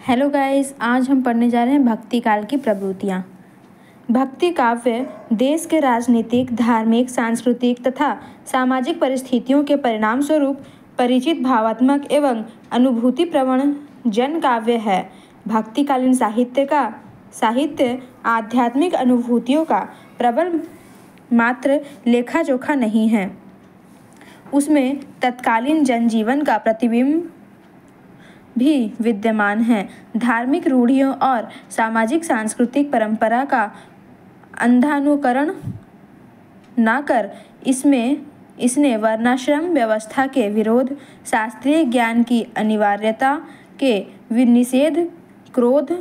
Hello guys, आज हम पढ़ने जा रहे हैं भक्ति काल की प्रवृत्तियाँ। भक्ति काव्य देश के राजनीतिक, धार्मिक, सांस्कृतिक तथा सामाजिक परिस्थितियों के परिणाम स्वरूप परिचित भावात्मक एवं अनुभूति प्रवण जन काव्य है। भक्तिकालीन साहित्य आध्यात्मिक अनुभूतियों का प्रबल मात्र लेखा जोखा नहीं है, उसमें तत्कालीन जनजीवन का प्रतिबिंब भी विद्यमान है। धार्मिक रूढ़ियों और सामाजिक सांस्कृतिक परंपरा का अंधानुकरण न कर इसने वर्णाश्रम व्यवस्था के विरोध, शास्त्रीय ज्ञान की अनिवार्यता के निषेध, क्रोध,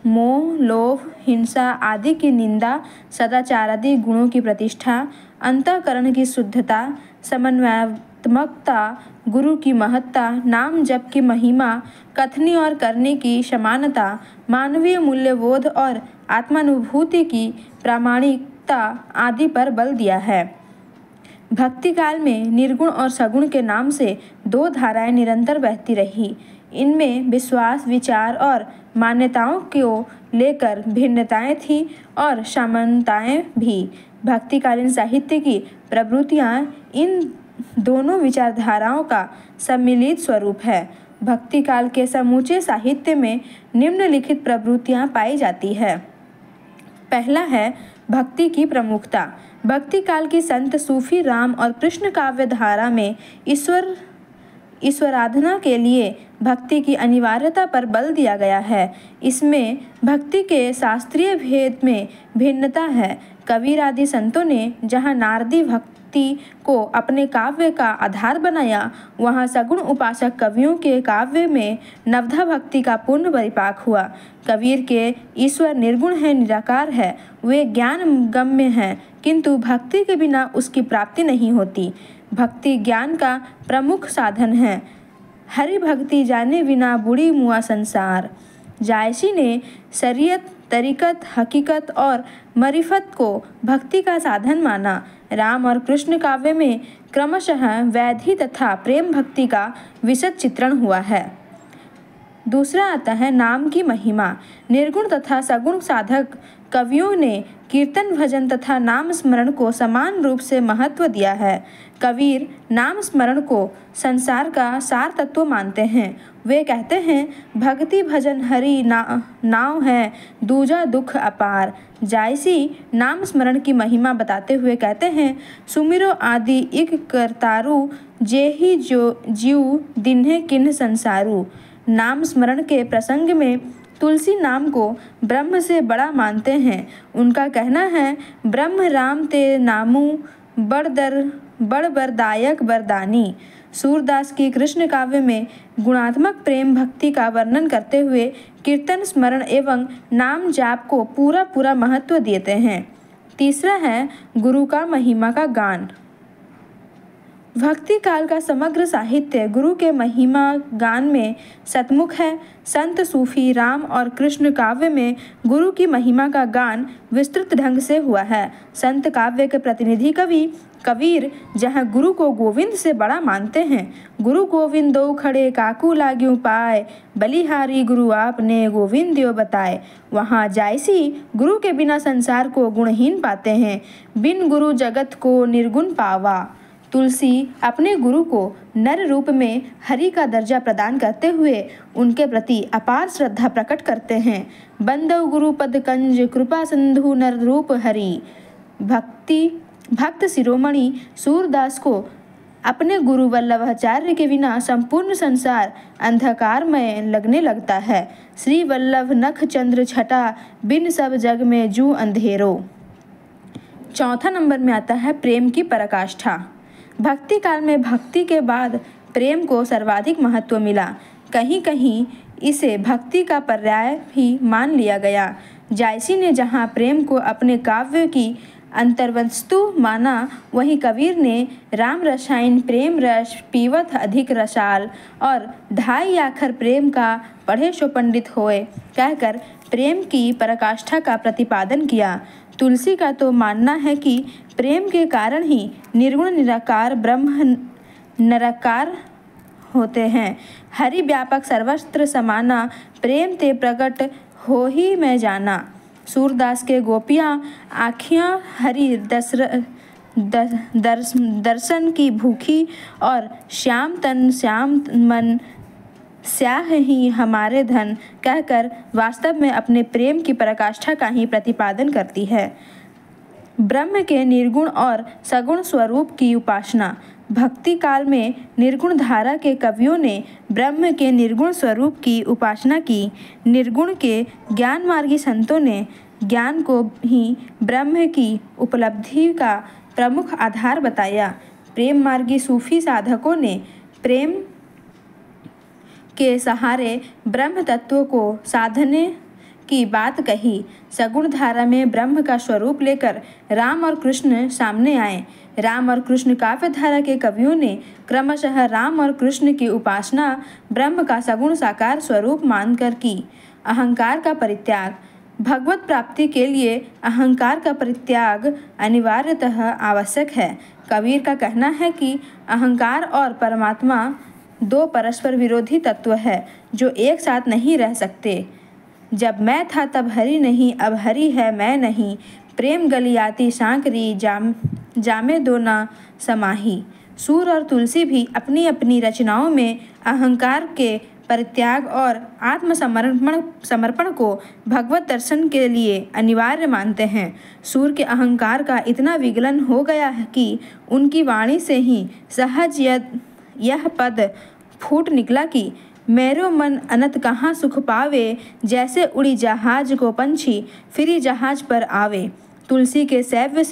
मोह, लोभ, हिंसा आदि की निंदा, सदाचारादि गुणों की प्रतिष्ठा, अंतःकरण की शुद्धता, समन्वयात्मकता, गुरु की महत्ता, नाम जप की महिमा, कथनी और करने की समानता, मानवीय मूल्यबोध और आत्मानुभूति की प्रामाणिकता आदि पर बल दिया है। भक्ति काल में निर्गुण और सगुण के नाम से दो धाराएं निरंतर बहती रही। इनमें विश्वास, विचार और मान्यताओं को लेकर भिन्नताएं थीं और समानताएं भी। भक्तिकालीन साहित्य की प्रवृत्तियां इन दोनों विचारधाराओं का सम्मिलित स्वरूप है। भक्ति काल के समूचे साहित्य में निम्नलिखित प्रवृत्तियां पाई जाती है। पहला है भक्ति की प्रमुखता। भक्ति काल की संत, सूफी, राम और कृष्ण काव्य धारा में ईश्वराराधना के लिए भक्ति की अनिवार्यता पर बल दिया गया है। इसमें भक्ति के शास्त्रीय भेद में भिन्नता है। कबीर आदि संतों ने जहाँ नारदी भक्ति को अपने काव्य का आधार बनाया, वहाँ सगुण उपासक कवियों के काव्य में नवधा भक्ति का पूर्ण परिपाक हुआ। कबीर के ईश्वर निर्गुण है, निराकार है, वे ज्ञान गम्य हैं, किंतु भक्ति के बिना उसकी प्राप्ति नहीं होती। भक्ति ज्ञान का प्रमुख साधन है। हरि भक्ति जाने बिना बुढ़ी मुआ संसार। जायसी ने शरीयत, तरीकत, हकीकत और मरिफत को भक्ति का साधन माना। राम और कृष्ण काव्य में क्रमशः वैधि तथा प्रेम भक्ति का विशद चित्रण हुआ है। दूसरा आता है नाम की महिमा। निर्गुण तथा सगुण साधक कवियों ने कीर्तन, भजन तथा नाम स्मरण को समान रूप से महत्व दिया है। कबीर नाम स्मरण को संसार का सार तत्व मानते हैं। वे कहते हैं, भक्ति भजन हरि नाव है, दूजा दुख अपार। जायसी नाम स्मरण की महिमा बताते हुए कहते हैं, सुमिरो आदि इक करतारु, जेहि जो जीव दिन्हे किन्ह संसारु। नाम स्मरण के प्रसंग में तुलसी नाम को ब्रह्म से बड़ा मानते हैं। उनका कहना है, ब्रह्म राम ते नामु बड़ बरदायक बरदानी। सूरदास की कृष्ण काव्य में गुणात्मक प्रेम भक्ति का वर्णन करते हुए कीर्तन, स्मरण एवं नाम जाप को पूरा महत्व देते हैं। तीसरा है गुरु का महिमा का गान। भक्ति काल का समग्र साहित्य गुरु के महिमा गान में सतमुख है। संत, सूफी, राम और कृष्ण काव्य में गुरु की महिमा का गान विस्तृत ढंग से हुआ है। संत काव्य के प्रतिनिधि कवि कबीर जहाँ गुरु को गोविंद से बड़ा मानते हैं, गुरु गोविंद दो खड़े काकू लाग्यूं पाए, बलिहारी गुरु आपने गोविंद दियो बताए, वहाँ जायसी गुरु के बिना संसार को गुणहीन पाते हैं। बिन गुरु जगत को निर्गुण पावा। तुलसी अपने गुरु को नर रूप में हरि का दर्जा प्रदान करते हुए उनके प्रति अपार श्रद्धा प्रकट करते हैं। बंदव गुरु पद कंज, कृपा सिंधु नर रूप हरि। भक्त शिरोमणि सूरदास को अपने गुरु वल्लभाचार्य के बिना संपूर्ण संसार अंधकारमय लगने लगता है। श्री वल्लभ नख चंद्र छटा, बिन सब जग में जू अंधेरो। चौथा नंबर में आता है प्रेम की पराकाष्ठा। भक्ति काल में भक्ति के बाद प्रेम को सर्वाधिक महत्व मिला। कहीं कहीं इसे भक्ति का पर्याय भी मान लिया गया। जायसी ने जहाँ प्रेम को अपने काव्य की अंतर्वस्तु माना, वहीं कबीर ने राम रसायन प्रेम रस पीवत अधिक रसाल और ढाई आखर प्रेम का पढ़े सो पंडित होए कहकर प्रेम की पराकाष्ठा का प्रतिपादन किया। तुलसी का तो मानना है कि प्रेम के कारण ही निर्गुण निराकार ब्रह्म निराकार होते हैं। हरि व्यापक सर्वत्र समाना, प्रेम ते प्रकट हो ही मैं जाना। सूरदास के गोपियाँ आँखियाँ हरि दर्शन की भूखी और श्याम तन श्याम मन स्याह ही हमारे धन कहकर वास्तव में अपने प्रेम की पराकाष्ठा का ही प्रतिपादन करती है। ब्रह्म के निर्गुण और सगुण स्वरूप की उपासना। भक्ति काल में निर्गुण धारा के कवियों ने ब्रह्म के निर्गुण स्वरूप की उपासना की। निर्गुण के ज्ञान मार्गी संतों ने ज्ञान को ही ब्रह्म की उपलब्धि का प्रमुख आधार बताया। प्रेम मार्गी सूफी साधकों ने प्रेम के सहारे ब्रह्म तत्व को साधने की बात कही। सगुण धारा में ब्रह्म का स्वरूप लेकर राम और कृष्ण सामने आए। राम और कृष्ण काव्य धारा के कवियों ने क्रमशः राम और कृष्ण की उपासना ब्रह्म का सगुण साकार स्वरूप मानकर की। अहंकार का परित्याग। भगवत प्राप्ति के लिए अहंकार का परित्याग अनिवार्यतः आवश्यक है। कबीर का कहना है कि अहंकार और परमात्मा दो परस्पर विरोधी तत्व है जो एक साथ नहीं रह सकते। जब मैं था तब हरि नहीं, अब हरि है मैं नहीं। प्रेम गलियाती सांकरी, जामे दो ना समाही। सूर और तुलसी भी अपनी अपनी रचनाओं में अहंकार के परित्याग और आत्मसमर्पण को भगवत दर्शन के लिए अनिवार्य मानते हैं। सूर के अहंकार का इतना विगलन हो गया है कि उनकी वाणी से ही सहज यह पद फूट निकला कि मेरो मन अनंत कहाँ सुख पावे, जैसे उड़ी जहाज को पंछी फिरी जहाज पर आवे। तुलसी के शैव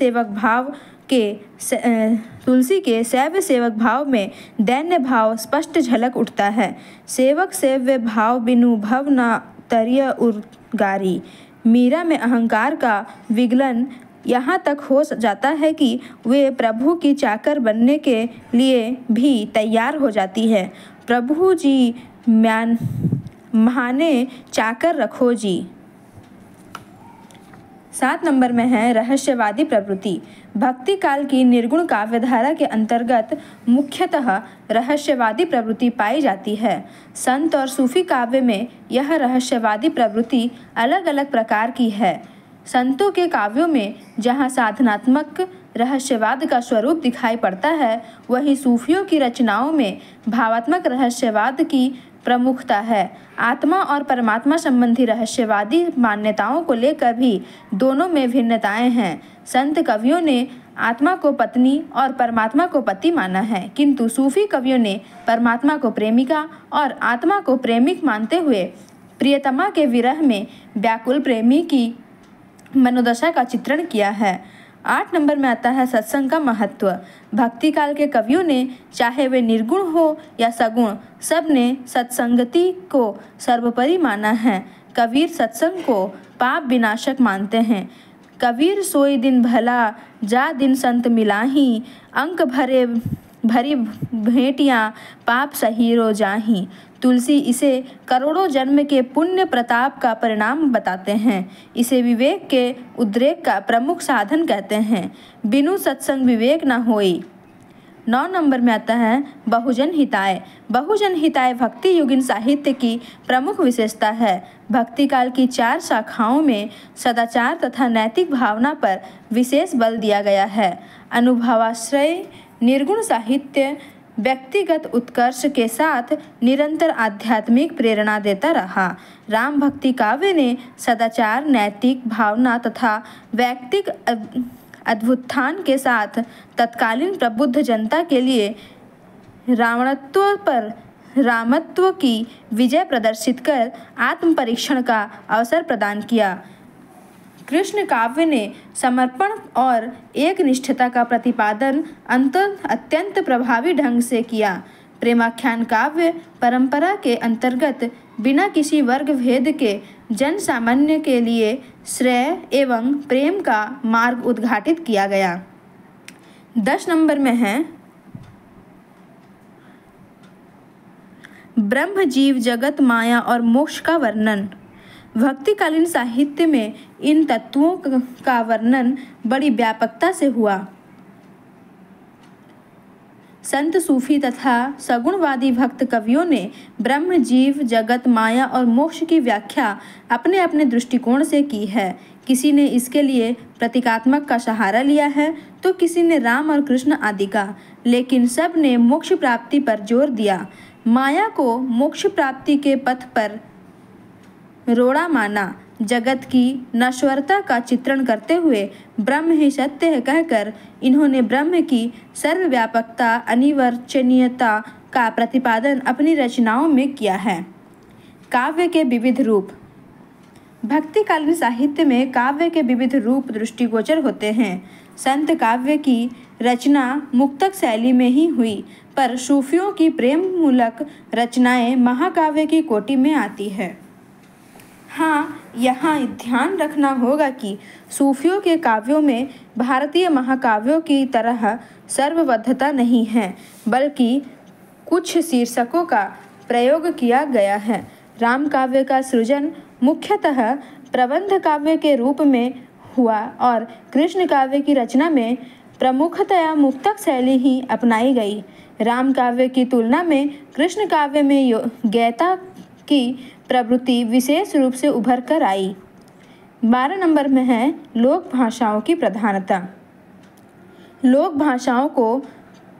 सेवक भाव में दैन्य भाव स्पष्ट झलक उठता है। सेवक सेव्य भाव बिनु भव न तरिय उर्गारी। मीरा में अहंकार का विगलन यहाँ तक हो जाता है कि वे प्रभु की चाकर बनने के लिए भी तैयार हो जाती है। प्रभु जी महाने चाकर रखो जी। 7 नंबर में है रहस्यवादी प्रवृत्ति। भक्ति काल की निर्गुण काव्यधारा के अंतर्गत मुख्यतः रहस्यवादी प्रवृत्ति पाई जाती है। संत और सूफी काव्य में यह रहस्यवादी प्रवृत्ति अलग अलग प्रकार की है। संतों के काव्यों में जहाँ साधनात्मक रहस्यवाद का स्वरूप दिखाई पड़ता है, वहीं सूफियों की रचनाओं में भावात्मक रहस्यवाद की प्रमुखता है। आत्मा और परमात्मा संबंधी रहस्यवादी मान्यताओं को लेकर भी दोनों में भिन्नताएं हैं। संत कवियों ने आत्मा को पत्नी और परमात्मा को पति माना है, किंतु सूफी कवियों ने परमात्मा को प्रेमिका और आत्मा को प्रेमिक मानते हुए प्रियतमा के विरह में व्याकुल प्रेमी की मनोदशा का चित्रण किया है। 8 नंबर में आता है सत्संग का महत्व। भक्ति काल के कवियों ने, चाहे वे निर्गुण हो या सगुण, सब ने सत्संगति को सर्वोपरि माना है। कबीर सत्संग को पाप विनाशक मानते हैं। कबीर सोई दिन भला, जा दिन संत मिलाही, अंक भरी भेंटियाँ पाप सहीरो जाही। तुलसी इसे करोड़ों जन्म के पुण्य प्रताप का परिणाम बताते हैं। इसे विवेक के उद्रेक का प्रमुख साधन कहते हैं। बिनु सत्संग विवेक न होई। 9 नंबर में आता है बहुजन हिताय। बहुजन हिताय भक्ति युगीन साहित्य की प्रमुख विशेषता है। भक्ति काल की 4 शाखाओं में सदाचार तथा नैतिक भावना पर विशेष बल दिया गया है। अनुभवाश्रय निर्गुण साहित्य व्यक्तिगत उत्कर्ष के साथ निरंतर आध्यात्मिक प्रेरणा देता रहा। राम भक्ति काव्य ने सदाचार, नैतिक भावना तथा वैयक्तिक अद्भुत्थान के साथ तत्कालीन प्रबुद्ध जनता के लिए रावणत्व पर रामत्व की विजय प्रदर्शित कर आत्म परीक्षण का अवसर प्रदान किया। कृष्ण काव्य ने समर्पण और एक निष्ठता का प्रतिपादन अत्यंत प्रभावी ढंग से किया। प्रेमाख्यान काव्य परंपरा के अंतर्गत बिना किसी वर्ग भेद के जन सामान्य के लिए श्रेय एवं प्रेम का मार्ग उद्घाटित किया गया। 10 नंबर में है ब्रह्म, जीव, जगत, माया और मोक्ष का वर्णन। भक्तिकालीन साहित्य में इन तत्वों का वर्णन बड़ी व्यापकता से हुआ। संत, सूफी तथा सगुणवादी भक्त कवियों ने ब्रह्म, जीव, जगत, माया और मोक्ष की व्याख्या अपने अपने दृष्टिकोण से की है। किसी ने इसके लिए प्रतीकात्मक का सहारा लिया है तो किसी ने राम और कृष्ण आदि का, लेकिन सब ने मोक्ष प्राप्ति पर जोर दिया। माया को मोक्ष प्राप्ति के पथ पर रोड़ा माना। जगत की नश्वरता का चित्रण करते हुए ब्रह्म ही सत्य है कहकर इन्होंने ब्रह्म की सर्वव्यापकता, अनिर्वचनीयता का प्रतिपादन अपनी रचनाओं में किया है। काव्य के विविध रूप। भक्तिकालीन साहित्य में काव्य के विविध रूप दृष्टिगोचर होते हैं। संत काव्य की रचना मुक्तक शैली में ही हुई, पर सूफियों की प्रेम मूलक रचनाएं महाकाव्य की कोटि में आती है। हाँ, यहाँ ध्यान रखना होगा कि सूफियों के काव्यों में भारतीय महाकाव्यों की तरह सर्वबद्धता नहीं है, बल्कि कुछ शीर्षकों का प्रयोग किया गया है। राम काव्य का सृजन मुख्यतः प्रबंध काव्य के रूप में हुआ और कृष्ण काव्य की रचना में प्रमुखतया मुक्तक शैली ही अपनाई गई। राम काव्य की तुलना में कृष्ण काव्य में गीता की प्रवृत्ति विशेष रूप से उभर कर आई। 12 नंबर में है लोक भाषाओं की प्रधानता। लोक भाषाओं को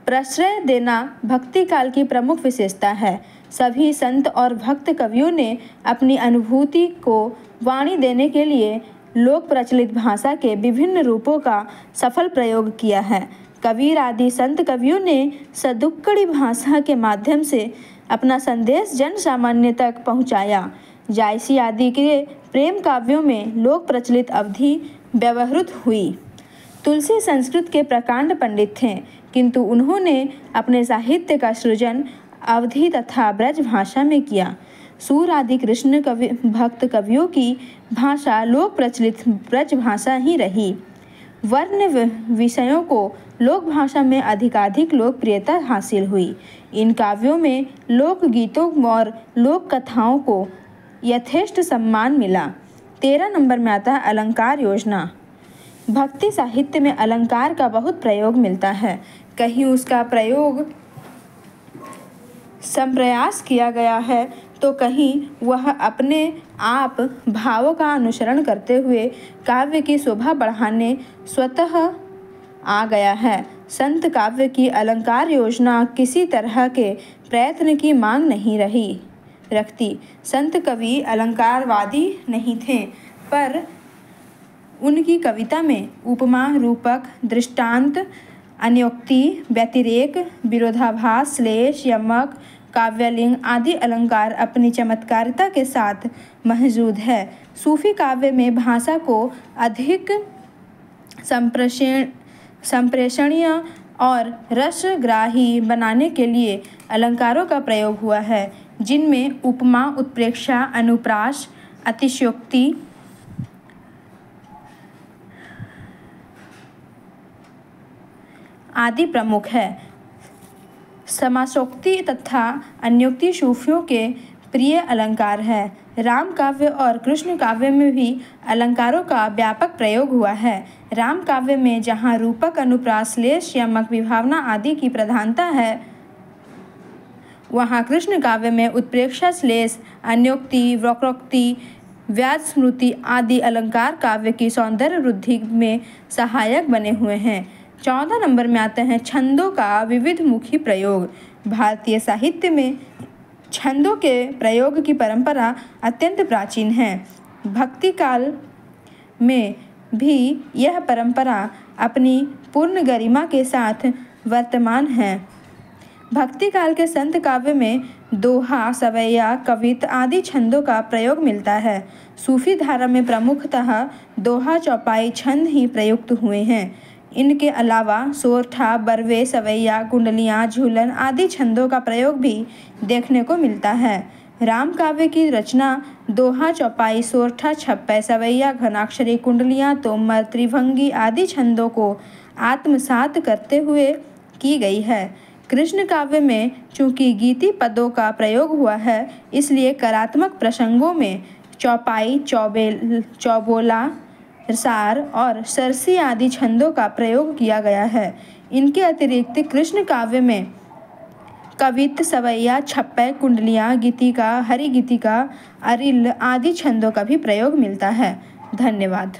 प्रश्रय देना भक्ति काल की प्रमुख विशेषता है। सभी संत और भक्त कवियों ने अपनी अनुभूति को वाणी देने के लिए लोक प्रचलित भाषा के विभिन्न रूपों का सफल प्रयोग किया है। कबीर आदि संत कवियों ने सदुक्कड़ी भाषा के माध्यम से अपना संदेश जन सामान्य तक पहुंचाया। जायसी आदि के प्रेम काव्यों में लोक प्रचलित अवधि व्यवहृत हुई। तुलसी संस्कृत के प्रकांड पंडित थे, किंतु उन्होंने अपने साहित्य का सृजन अवधी तथा ब्रज भाषा में किया। सूर आदि कृष्ण भक्त कवियों की भाषा लोक प्रचलित ब्रज भाषा ही रही। वर्ण विषयों को लोक भाषा में अधिकाधिक लोकप्रियता हासिल हुई। इन काव्यों में लोक गीतों और लोक कथाओं को यथेष्ट सम्मान मिला। 13 नंबर में आता है अलंकार योजना। भक्ति साहित्य में अलंकार का बहुत प्रयोग मिलता है। कहीं उसका प्रयोग संप्रयास किया गया है तो कहीं वह अपने आप भावों का अनुसरण करते हुए काव्य की शोभा बढ़ाने स्वतः आ गया है। संत काव्य की अलंकार योजना किसी तरह के प्रयत्न की मांग नहीं रखती। संत कवि अलंकारवादी नहीं थे, पर उनकी कविता में उपमा, रूपक, दृष्टांत, अन्योक्ति, व्यतिरेक, विरोधाभास, श्लेष, यमक, काव्यलिंग आदि अलंकार अपनी चमत्कारिता के साथ मौजूद है। सूफी काव्य में भाषा को अधिक संप्रेषणीय और रसग्राही बनाने के लिए अलंकारों का प्रयोग हुआ है, जिनमें उपमा, उत्प्रेक्षा, अनुप्रास, अतिशयोक्ति आदि प्रमुख है। समासोक्ति तथा अन्योक्ति सूफियों के प्रिय अलंकार है। राम काव्य और कृष्ण काव्य में भी अलंकारों का व्यापक प्रयोग हुआ है। राम काव्य में जहाँ रूपक, अनुप्रास, श्लेष, यमक, विभावना आदि की प्रधानता है, वहाँ कृष्ण काव्य में उत्प्रेक्षा, श्लेष, अन्योक्ति, वक्रोक्ति, व्याज स्मृति आदि अलंकार काव्य की सौंदर्य वृद्धि में सहायक बने हुए हैं। 14 नंबर में आते हैं छंदों का विविध मुखी प्रयोग। भारतीय साहित्य में छंदों के प्रयोग की परंपरा अत्यंत प्राचीन है। भक्ति काल में भी यह परंपरा अपनी पूर्ण गरिमा के साथ वर्तमान है। भक्ति काल के संत काव्य में दोहा, सवैया, कवित आदि छंदों का प्रयोग मिलता है। सूफी धारा में प्रमुखतः दोहा, चौपाई छंद ही प्रयुक्त हुए हैं। इनके अलावा सोरठा, बरवे, सवैया, कुंडलियाँ, झूलन आदि छंदों का प्रयोग भी देखने को मिलता है। राम काव्य की रचना दोहा, चौपाई, सोरठा, छप्पै, सवैया, घनाक्षरी, कुंडलियाँ, तोमर, त्रिभंगी आदि छंदों को आत्मसात करते हुए की गई है। कृष्ण काव्य में चूँकि गीति पदों का प्रयोग हुआ है, इसलिए करात्मक प्रसंगों में चौपाई, चौबोला, सार और सरसी आदि छंदों का प्रयोग किया गया है। इनके अतिरिक्त कृष्ण काव्य में कवित्त, सवैया, छप्पय, कुंडलिया, गीतिका, हरिगीतिका, अरिल आदि छंदों का भी प्रयोग मिलता है। धन्यवाद।